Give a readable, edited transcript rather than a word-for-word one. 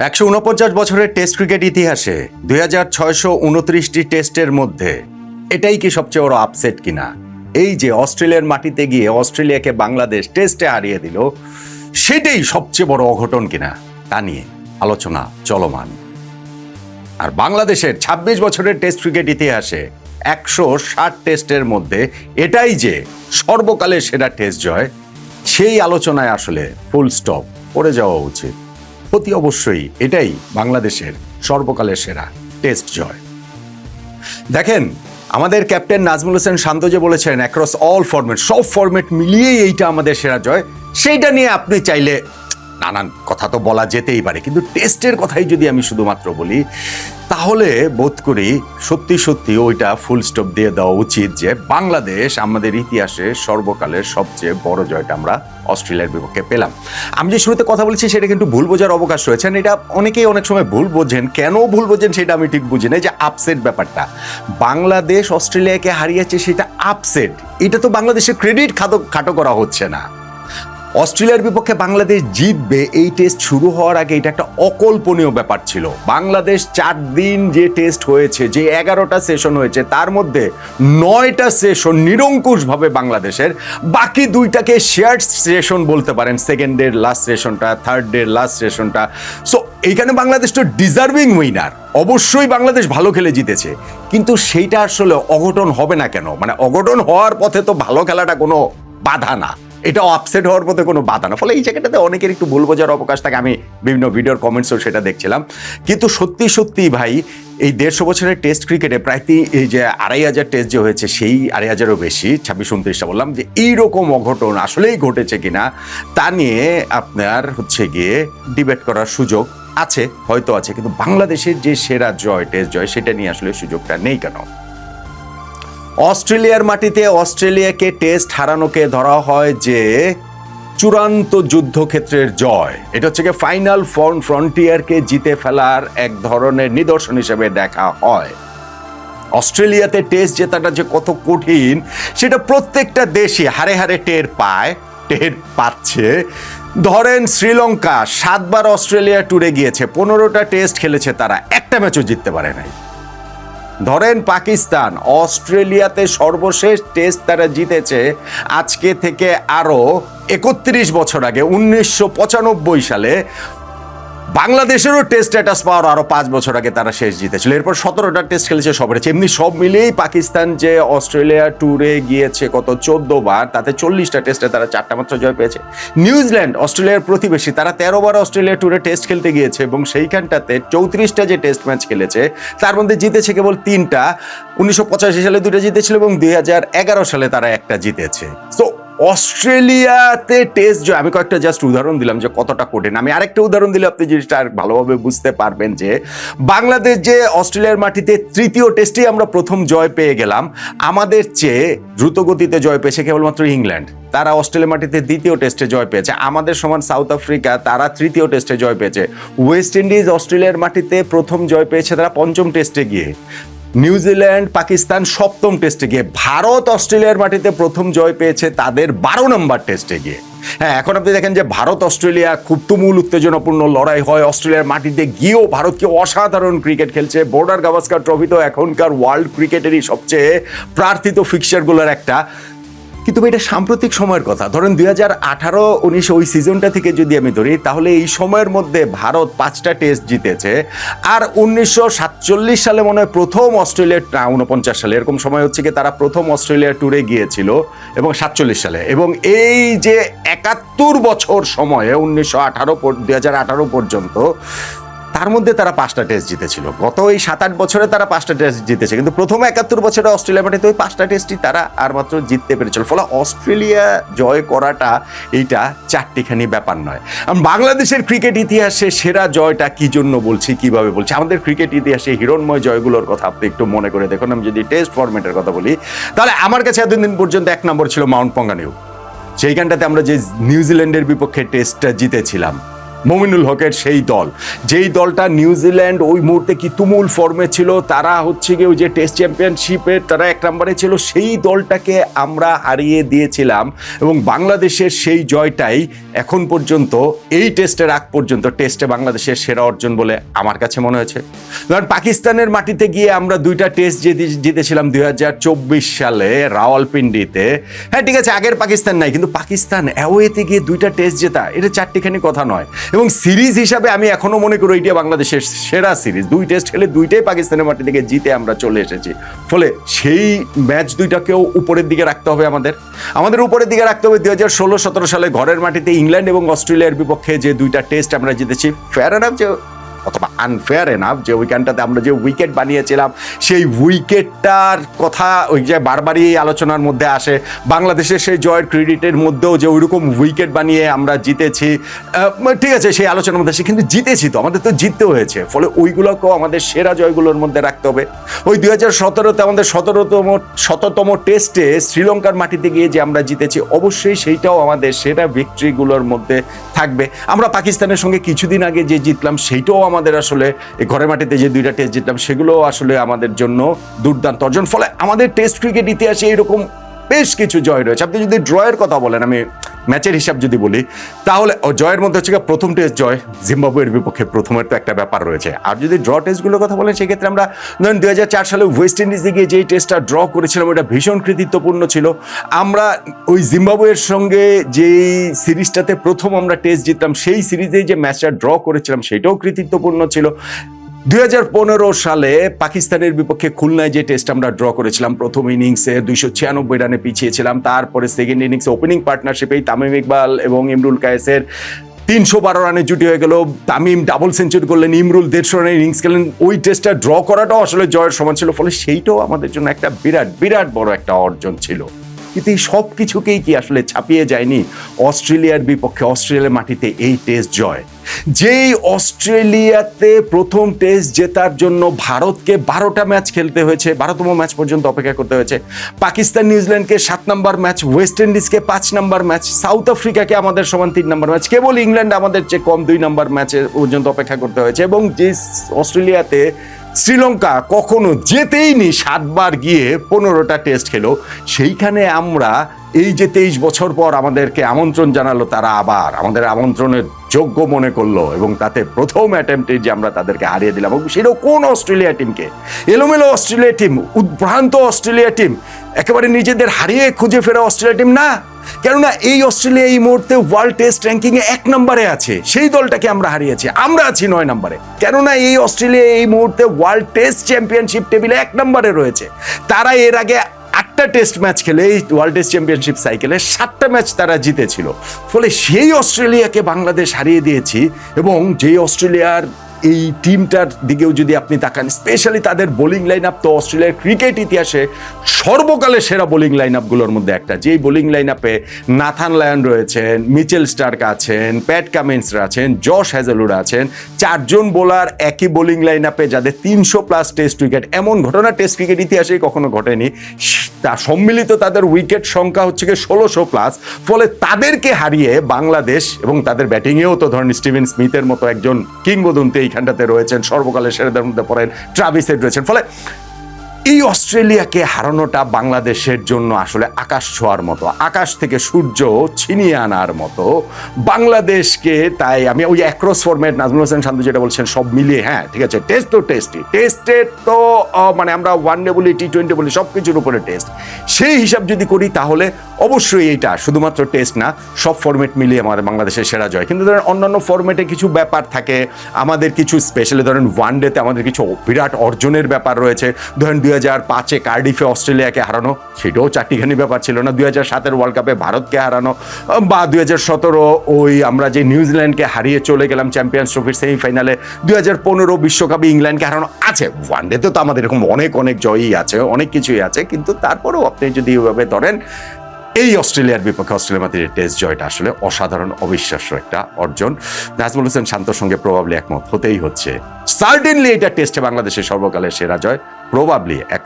149 বছরের test cricket ইতিহাসে 2629টি টেস্টের মধ্যে এটাই কি সবচেয়ে বড় আপসেট কিনা? এই যে অস্ট্রেলিয়ার মাটিতে গিয়ে অস্ট্রেলিয়াকে বাংলাদেশ টেস্টে হারিয়ে দিল, সেটাই সবচেয়ে বড় অঘটন কিনা তা নিয়ে আলোচনা চলমান। আর বাংলাদেশের 26 বছরের টেস্ট ক্রিকেট ইতিহাসে 160 টেস্টের মধ্যে এটাই যে সর্বকালের সেরা টেস্ট জয়, সেই আলোচনায় আসলে ফুল স্টপ করে যাওয়া উচিত। অতি অবশ্যই এটাই বাংলাদেশের সর্বকালের সেরা টেস্ট জয়। দেখেন, আমাদের ক্যাপ্টেন নাজমুল হোসেন শান্ত যে বলেছেন অ্যাক্রস অল ফরম্যাট, সব ফরম্যাট মিলিয়েই এইটা আমাদের সেরা জয়, সেইটা নিয়ে আপনি চাইলে নানান কথা তো বলা যেতেই পারে, কিন্তু টেস্টের কথাই যদি আমি শুধুমাত্র বলি তাহলে বোধ করি সত্যি সত্যি ওইটা ফুল স্টপ দিয়ে দেওয়া উচিত যে বাংলাদেশ আমাদের ইতিহাসে সর্বকালের সবচেয়ে বড় জয়টা আমরা অস্ট্রেলিয়ার বিপক্ষে পেলাম। আমি যে শুরুতে কথা বলেছি সেটা কিন্তু ভুল বোঝার অবকাশ রয়েছে। এটা অনেকেই অনেক সময় ভুল বোঝেন, কেন ভুল বোঝেন সেটা আমি ঠিক বুঝি না। যে আপসেট ব্যাপারটা, বাংলাদেশ অস্ট্রেলিয়াকে হারিয়েছে সেটা আপসেট, এটা তো বাংলাদেশের ক্রেডিট খাটো করা হচ্ছে না। অস্ট্রেলিয়ার বিপক্ষে বাংলাদেশ জিতবে এই টেস্ট শুরু হওয়ার আগে এটা একটা অকল্পনীয় ব্যাপার ছিল। বাংলাদেশ 4 দিন যে টেস্ট হয়েছে, যে 11টা সেশন হয়েছে, তার মধ্যে 9টা সেশন নিরঙ্কুশভাবে বাংলাদেশের, বাকি 2টাকে শেয়ার্ড সেশন বলতে পারেন, সেকেন্ডের লাস্ট সেশনটা, থার্ডের লাস্ট সেশনটা। সো এইখানে বাংলাদেশ তো ডিজার্ভিং উইনার, অবশ্যই বাংলাদেশ ভালো খেলে জিতেছে, কিন্তু সেইটা আসলে অঘটন হবে না কেন? মানে অঘটন হওয়ার পথে তো ভালো খেলাটা কোনো বাধা না, এটা আপসেট হওয়ার মধ্যে কোনো বাধা না। ফলে এই জায়গাটাতে অনেকের একটু ভুল বোঝার অবকাশ থাকে। আমি বিভিন্ন ভিডিওর কমেন্টসও সেটা দেখছিলাম, কিন্তু সত্যি সত্যি ভাই এই 150 বছরের টেস্ট ক্রিকেটে প্রায় এই যে 2500 টেস্ট যে হয়েছে, সেই 2500-এরও বেশি, 26-29টা বললাম, যে এইরকম অঘটন আসলেই ঘটেছে কিনা তা নিয়ে আপনার গিয়ে ডিবেট করার সুযোগ আছে, হয়তো আছে, কিন্তু বাংলাদেশের যে সেরা জয়, টেস্ট জয়, সেটা নিয়ে আসলে সুযোগটা নেই কেন? অস্ট্রেলিয়ার মাটিতে অস্ট্রেলিয়াকে টেস্ট হারানোকে ধরা হয় যে চূড়ান্ত যুদ্ধক্ষেত্রের জয়। এটা হচ্ছে গিয়ে ফাইনাল ফ্রন্টিয়ারকে জিতে ফেলার এক ধরনের নিদর্শন হিসেবে দেখা হয়। অস্ট্রেলিয়াতে টেস্ট জেতাটা যে কত কঠিন সেটা প্রত্যেকটা দেশই হারে হারে টের পাচ্ছে। ধরেন শ্রীলঙ্কা 7 বার অস্ট্রেলিয়া ট্যুরে গিয়েছে, 15টা টেস্ট খেলেছে, তারা একটা ম্যাচও জিততে পারে নাই। ধরেন পাকিস্তান অস্ট্রেলিয়াতে সর্বশেষ টেস্ট তারা জিতেছে আজকে থেকে আরো 31 বছর আগে, 1995 সালে। বাংলাদেশেরও টেস্ট স্ট্যাটাস পাওয়ার আরো 5 বছর আগে তারা শেষ জিতেছিল। এরপর 17টা টেস্ট খেলেছে, সব হেরেছে। এমনি সব মিলিয়েই পাকিস্তান যে অস্ট্রেলিয়া ট্যুরে গিয়েছে কত 14 বার, তাতে 40টা টেস্টে তারা 4টা মাত্র জয় পেয়েছে। নিউজিল্যান্ড অস্ট্রেলিয়ার প্রতিবেশী, তারা 13 বার অস্ট্রেলিয়া ট্যুরে টেস্ট খেলতে গিয়েছে এবং সেইখানটাতে 34টা যে টেস্ট ম্যাচ খেলেছে তার মধ্যে জিতেছে কেবল 3টা। 1985 সালে 2টা জিতেছিল এবং 2011 সালে তারা একটা জিতেছে। তো অস্ট্রেলিয়াতে টেস্ট জয়, আমি কয়েকটা জাস্ট উদাহরণ দিলাম যে কতটা কঠিন। আমি আরেকটা উদাহরণ দিলে আপনি জিনিসটা আর ভালোভাবে বুঝতে পারবেন যে বাংলাদেশ যে অস্ট্রেলিয়ার মাটিতে 3য় টেস্টেই আমরা প্রথম জয় পেয়ে গেলাম, আমাদের চেয়ে দ্রুত গতিতে জয় পেয়েছে কেবলমাত্র ইংল্যান্ড, তারা অস্ট্রেলিয়ার মাটিতে 2য় টেস্টে জয় পেয়েছে। আমাদের সমান সাউথ আফ্রিকা, তারা 3য় টেস্টে জয় পেয়েছে। ওয়েস্ট ইন্ডিজ অস্ট্রেলিয়ার মাটিতে প্রথম জয় পেয়েছে তারা 5ম টেস্টে গিয়ে। নিউজিল্যান্ড পাকিস্তান 7ম টেস্টে গিয়ে। ভারত অস্ট্রেলিয়ার মাটিতে প্রথম জয় পেয়েছে তাদের 12 নম্বর টেস্টে গিয়ে। হ্যাঁ, এখন আপনি দেখেন যে ভারত অস্ট্রেলিয়া খুব তুমুল উত্তেজনাপূর্ণ লড়াই হয়, অস্ট্রেলিয়ার মাটিতে গিয়েও ভারতকে অসাধারণ ক্রিকেট খেলছে। বর্ডার গাভাস্কার ট্রফি তো এখনকার ওয়ার্ল্ড ক্রিকেটেরই সবচেয়ে প্রার্থিত ফিক্সারগুলোর একটা। কিন্তু এটা সাম্প্রতিক সময়ের কথা। ধরেন 2018-19 ওই সিজনটা থেকে যদি আমি ধরি, তাহলে এই সময়ের মধ্যে ভারত 5টা টেস্ট জিতেছে। আর 1947 সালে মনে হয় প্রথম অস্ট্রেলিয়া, 49 সালে এরকম সময় হচ্ছে কি তারা প্রথম অস্ট্রেলিয়া ট্যুরে গিয়েছিল, এবং 47 সালে। এবং এই যে 71 বছর সময়ে 2018 পর্যন্ত, তার মধ্যে তারা 5টা টেস্ট জিতেছিল। গত এই 7-8 বছরে তারা 5টা টেস্ট জিতেছে, কিন্তু প্রথম 71 বছরে অস্ট্রেলিয়া মাটিতে ওই 5টা টেস্টই তারা আর মাত্র জিততে পেরেছিল। ফলে অস্ট্রেলিয়া জয় করাটা এইটা চারটিখানি ব্যাপার নয়। বাংলাদেশের ক্রিকেট ইতিহাসে সেরা জয়টা কি জন্য বলছি, কিভাবে বলছি? আমাদের ক্রিকেট ইতিহাসে হিরণময় জয়গুলোর কথা আপনি একটু মনে করে দেখুন। আমি যদি টেস্ট ফরম্যাটের কথা বলি, তাহলে আমার কাছে এতদিন পর্যন্ত 1 নম্বর ছিল মাউন্ট পঙ্গানিউ। সেইখানটাতে আমরা যে নিউজিল্যান্ডের বিপক্ষে টেস্টটা জিতেছিলাম, মমিনুল হকের সেই দল, যেই দলটা নিউজিল্যান্ড ওই মুহূর্তে কি তুমুল ফর্মে ছিল, তারা হচ্ছে গিয়ে ওই যে টেস্ট চ্যাম্পিয়নশিপের তারা 1 নম্বরে ছিল, সেই দলটাকে আমরা হারিয়ে দিয়েছিলাম। এবং বাংলাদেশের সেই জয়টাই এখন পর্যন্ত এই টেস্টের আগ পর্যন্ত টেস্টে বাংলাদেশের সেরা অর্জন বলে আমার কাছে মনে হয়েছে। কারণ পাকিস্তানের মাটিতে গিয়ে আমরা 2টা টেস্ট জিতেছিলাম 2024 সালে রাওয়ালপিন্ডিতে। হ্যাঁ ঠিক আছে, আগের পাকিস্তান নাই, কিন্তু পাকিস্তান অ্যাওয়েতে গিয়ে 2টা টেস্ট জেতা এটা চারটিখানি কথা নয়। এবং সিরিজ হিসাবে আমি এখনো মনে করি এটা বাংলাদেশের সেরা সিরিজ। 2 টেস্ট খেলে 2টাই পাকিস্তানের মাটি থেকে জিতে আমরা চলে এসেছি। ফলে সেই ম্যাচ 2টাকেও উপরের দিকে রাখতে হবে, আমাদের উপরের দিকে রাখতে হবে। 2016-17 সালে ঘরের মাটিতে ইংল্যান্ড এবং অস্ট্রেলিয়ার বিপক্ষে যে 2টা টেস্ট আমরা জিতেছি, ফেয়ার এনাফ যে অথবা আনফেয়ার এনাফ যে ওইখানটাতে আমরা যে উইকেট বানিয়েছিলাম, সেই উইকেটটার কথা ওই যে বারবারই আলোচনার মধ্যে আসে। বাংলাদেশের সেই জয়ের ক্রেডিটের মধ্যেও যে ওইরকম উইকেট বানিয়ে আমরা জিতেছি, ঠিক আছে সেই আলোচনার মধ্যে আসে, কিন্তু জিতেছি তো, আমাদের তো জিততে হয়েছে। ফলে ওইগুলোকেও আমাদের সেরা জয়গুলোর মধ্যে রাখতে হবে। ওই 2017-তে আমাদের 17তম টেস্টে শ্রীলঙ্কার মাটিতে গিয়ে যে আমরা জিতেছি, অবশ্যই সেইটাও আমাদের সেরা ভিক্টরিগুলোর মধ্যে থাকবে। আমরা পাকিস্তানের সঙ্গে কিছুদিন আগে যে জিতলাম, সেইটাও আমাদের আসলে ঘরের মাটিতে যে 2টা টেস্ট জিতলাম, সেগুলো আসলে আমাদের জন্য দুর্দান্ত অর্জন। ফলে আমাদের টেস্ট ক্রিকেট ইতিহাসে এরকম বেশ কিছু জয় রয়েছে। আপনি যদি ড্রয়ের কথা বলেন, আমি ম্যাচের হিসাব যদি বলি, তাহলে জয়ের মধ্যে হচ্ছে প্রথম টেস্ট জয় জিম্বাবুয়ের বিপক্ষে, প্রথমের তো একটা ব্যাপার রয়েছে। আর যদি ড্র টেস্টগুলোর কথা বলেন, সেক্ষেত্রে আমরা ধরেন 2004 সালে ওয়েস্ট ইন্ডিজে গিয়ে যেই টেস্টটা ড্র করেছিলাম, ওটা ভীষণ কৃতিত্বপূর্ণ ছিল। আমরা ওই জিম্বাবুয়ের সঙ্গে যেই সিরিজটাতে প্রথম আমরা টেস্ট জিতলাম, সেই সিরিজেই যে ম্যাচটা ড্র করেছিলাম, সেটাও কৃতিত্বপূর্ণ ছিল। 2015 সালে পাকিস্তানের বিপক্ষে খুলনায় যে টেস্ট আমরা ড্র করেছিলাম, প্রথম ইনিংসে 296 রানে পিছিয়েছিলাম, তারপরে সেকেন্ড ইনিংসে ওপেনিং পার্টনারশিপেই তামিম ইকবাল এবং ইমরুল কায়েসের 312 রানে জুটি হয়ে গেল। তামিম ডাবল সেঞ্চুরি করলেন, ইমরুল 150 রানের ইনিংস খেলেন। ওই টেস্টটা ড্র করাটাও আসলে জয়ের সমান ছিল। ফলে সেইটাও আমাদের জন্য একটা বিরাট বড় একটা অর্জন ছিল। কিন্তু এই সব কিছুকেই কি আসলে ছাপিয়ে যায়নি অস্ট্রেলিয়ার বিপক্ষে, অস্ট্রেলিয়ার মাটিতে এই টেস্ট জয়? যেই অস্ট্রেলিয়াতে প্রথম টেস্ট জেতার জন্য ভারতকে 12টা ম্যাচ খেলতে হয়েছে, 12তম ম্যাচ পর্যন্ত অপেক্ষা করতে হয়েছে। পাকিস্তান নিউজিল্যান্ডকে 7 নম্বর ম্যাচ, ওয়েস্ট ইন্ডিজকে 5 নম্বর ম্যাচ, সাউথ আফ্রিকাকে আমাদের সমান 3 নম্বর ম্যাচ, কেবল ইংল্যান্ড আমাদের চেয়ে কম 2 নম্বর ম্যাচে পর্যন্ত অপেক্ষা করতে হয়েছে। এবং যে অস্ট্রেলিয়াতে শ্রীলঙ্কা কখনো যেতেই নি, 7 বার গিয়ে 15টা টেস্ট খেলো, সেইখানে আমরা এই যে 23 বছর পর আমাদেরকে আমন্ত্রণ জানালো, তারা আবার আমাদের আমন্ত্রণের যোগ্য মনে করলো এবং তাতে প্রথম অ্যাটেম্পটে যে আমরা তাদেরকে হারিয়ে দিলাম। এবং সেটাও কোন অস্ট্রেলিয়া টিমকে? এলোমেলো অস্ট্রেলিয়া টিম, উদ্ভ্রান্ত অস্ট্রেলিয়া টিম, একেবারে নিজেদের হারিয়ে খুঁজে ফেরা অস্ট্রেলিয়া টিম না। কেননা এই অস্ট্রেলিয়া এই মুহূর্তে ওয়ার্ল্ড টেস্ট র্যাঙ্কিংয়ে 1 নম্বরে আছে, সেই দলটাকে আমরা হারিয়েছি। আমরা আছি 9 নম্বরে। কেননা এই অস্ট্রেলিয়া এই মুহূর্তে ওয়ার্ল্ড টেস্ট চ্যাম্পিয়নশিপ টেবিলে 1 নম্বরে রয়েছে। তারা এর আগে 8টা টেস্ট ম্যাচ খেলে এই ওয়ার্ল্ড টেস্ট চ্যাম্পিয়নশিপ সাইকেলে 7টা ম্যাচ তারা জিতেছিল। ফলে সেই অস্ট্রেলিয়াকে বাংলাদেশ হারিয়ে দিয়েছি। এবং যেই অস্ট্রেলিয়ার এই টিমটার দিকেও যদি আপনি তাকান, স্পেশালি তাদের বোলিং লাইন আপ, তো অস্ট্রেলিয়ার ক্রিকেট ইতিহাসে সর্বকালের সেরা বোলিং লাইন আপগুলোর মধ্যে একটা। যেই বোলিং লাইন আপে নাথান লায়ন রয়েছেন, মিচেল স্টার্ক আছেন, প্যাট কামিন্সরা আছেন, জশ হ্যাজেলউড আছেন, 4 জন বোলার একই বোলিং লাইন আপে যাদের 300+ টেস্ট উইকেট। এমন ঘটনা টেস্ট ক্রিকেট ইতিহাসেই কখনো ঘটেনি। তা সম্মিলিত তাদের উইকেট সংখ্যা হচ্ছে 1600+। ফলে তাদেরকে হারিয়ে বাংলাদেশ, এবং তাদের ব্যাটিংয়েও তো ধরেন স্টিভেন স্মিথের মতো একজন কিংবদন্তি এইখানটাতে রয়েছেন, সর্বকালের সেরাদের মধ্যে পড়েন ট্রাভিস হেড রয়েছেন। ফলে এই অস্ট্রেলিয়াকে হারানোটা বাংলাদেশের জন্য আসলে আকাশ ছোঁয়ার মতো, আকাশ থেকে সূর্য ছিনিয়ে আনার মতো বাংলাদেশকে। তাই আমি ওই অ্যাক্রস ফরম্যাট নাজমুল হোসেন শান্ত যেটা বলছেন, সব মিলিয়ে, হ্যাঁ ঠিক আছে, টেস্ট তো টেস্টই, টেস্টের তো মানে আমরা ওয়ানডে বলি, T20 বলি, সব কিছুর উপরে টেস্ট। সেই হিসাব যদি করি তাহলে অবশ্যই এইটা শুধুমাত্র টেস্ট না, সব ফরম্যাট মিলিয়ে আমাদের বাংলাদেশের সেরা জয়। কিন্তু ধরেন অন্যান্য ফরম্যাটে কিছু ব্যাপার থাকে, আমাদের কিছু স্পেশালি ধরেন ওয়ানডেতে আমাদের কিছু বিরাট অর্জনের ব্যাপার রয়েছে। ধরেন 2005-এ কার্ডিফে অস্ট্রেলিয়াকে হারানো, সেটাও চারটিখানি ব্যাপার ছিল না। 2007-এর ওয়ার্ল্ড কাপে ভারতকে হারানো, বা 2017 ওই আমরা যে নিউজিল্যান্ডকে হারিয়ে চলে গেলাম চ্যাম্পিয়ন্স ট্রফির সেমিফাইনালে, 2015 বিশ্বকাপে ইংল্যান্ডকে হারানো আছে। ওয়ানডেতে তো আমাদের এরকম অনেক জয়ই আছে, অনেক কিছুই আছে। কিন্তু তারপরেও আপনি যদি এইভাবে ধরেন, এই অস্ট্রেলিয়ার বিপক্ষে অস্ট্রেলিয়ার মাটিতে টেস্ট জয়টা আসলে অসাধারণ, অবিশ্বাস্য একটা অর্জন। নাজমুল হোসেন শান্তর সঙ্গে প্রবাবলি একমত হতেই হচ্ছে। সার্টেনলি এটা টেস্টে বাংলাদেশের সর্বকালের সেরা জয়, প্রবাবলি এক